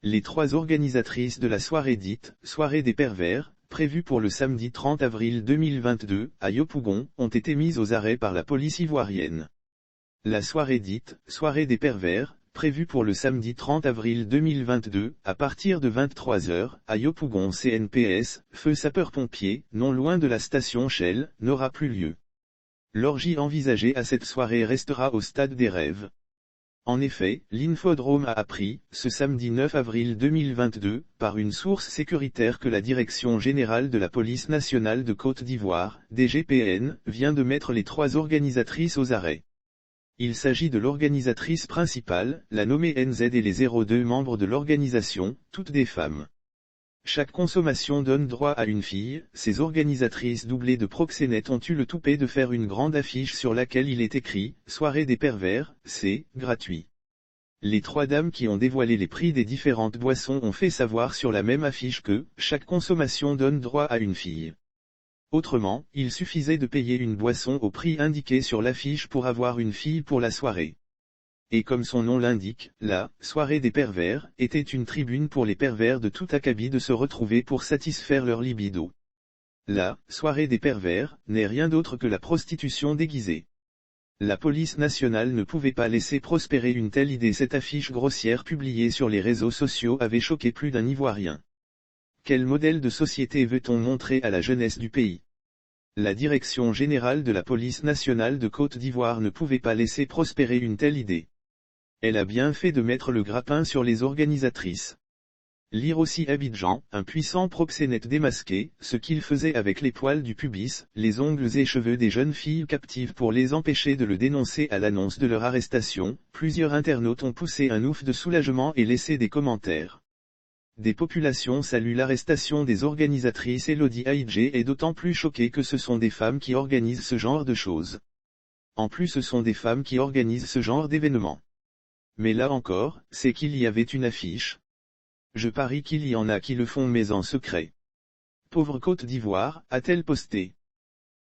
Les 3 organisatrices de la soirée dite « Soirée des pervers », prévue pour le samedi 30 avril 2022, à Yopougon, ont été mises aux arrêts par la police ivoirienne. La soirée dite « Soirée des pervers », prévue pour le samedi 30 avril 2022, à partir de 23h, à Yopougon CNPS, feu sapeurs-pompiers, non loin de la station Shell, n'aura plus lieu. L'orgie envisagée à cette soirée restera au stade des rêves. En effet, l'Infodrome a appris, ce samedi 9 avril 2022, par une source sécuritaire que la Direction générale de la Police nationale de Côte d'Ivoire, DGPN, vient de mettre les 3 organisatrices aux arrêts. Il s'agit de l'organisatrice principale, la nommée NZ et les 02 membres de l'organisation, toutes des femmes. Chaque consommation donne droit à une fille. Ces organisatrices doublées de proxénètes ont eu le toupet de faire une grande affiche sur laquelle il est écrit « Soirée des pervers, c'est gratuit ». Les 3 dames qui ont dévoilé les prix des différentes boissons ont fait savoir sur la même affiche que « Chaque consommation donne droit à une fille ». Autrement, il suffisait de payer une boisson au prix indiqué sur l'affiche pour avoir une fille pour la soirée. Et comme son nom l'indique, la « Soirée des pervers » était une tribune pour les pervers de tout acabit de se retrouver pour satisfaire leur libido. La « Soirée des pervers » n'est rien d'autre que la prostitution déguisée. La police nationale ne pouvait pas laisser prospérer une telle idée. Cette affiche grossière publiée sur les réseaux sociaux avait choqué plus d'un Ivoirien. Quel modèle de société veut-on montrer à la jeunesse du pays? La Direction générale de la police nationale de Côte d'Ivoire ne pouvait pas laisser prospérer une telle idée. Elle a bien fait de mettre le grappin sur les organisatrices. Lire aussi Abidjan, un puissant proxénète démasqué, ce qu'il faisait avec les poils du pubis, les ongles et cheveux des jeunes filles captives pour les empêcher de le dénoncer à l'annonce de leur arrestation. Plusieurs internautes ont poussé un ouf de soulagement et laissé des commentaires. Des populations saluent l'arrestation des organisatrices. Elodie Aïdjé est d'autant plus choquée que ce sont des femmes qui organisent ce genre de choses. En plus, ce sont des femmes qui organisent ce genre d'événements. Mais là encore, c'est qu'il y avait une affiche. Je parie qu'il y en a qui le font mais en secret. Pauvre Côte d'Ivoire, a-t-elle posté.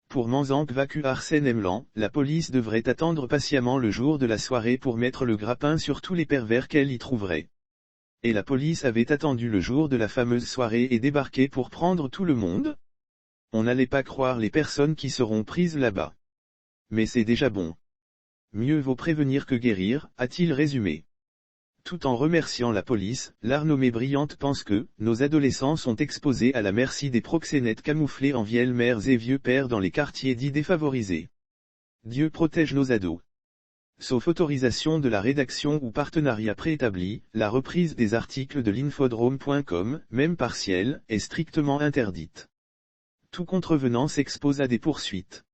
Pour Manzank Vacu Arsène Emlan, la police devrait attendre patiemment le jour de la soirée pour mettre le grappin sur tous les pervers qu'elle y trouverait. Et la police avait attendu le jour de la fameuse soirée et débarqué pour prendre tout le monde? On n'allait pas croire les personnes qui seront prises là-bas. Mais c'est déjà bon. Mieux vaut prévenir que guérir, a-t-il résumé. Tout en remerciant la police, la renommée brillante pense que « nos adolescents sont exposés à la merci des proxénètes camouflés en vieilles mères et vieux pères dans les quartiers dits défavorisés. Dieu protège nos ados. » Sauf autorisation de la rédaction ou partenariat préétabli, la reprise des articles de l'infodrome.com, même partielle, est strictement interdite. Tout contrevenant s'expose à des poursuites.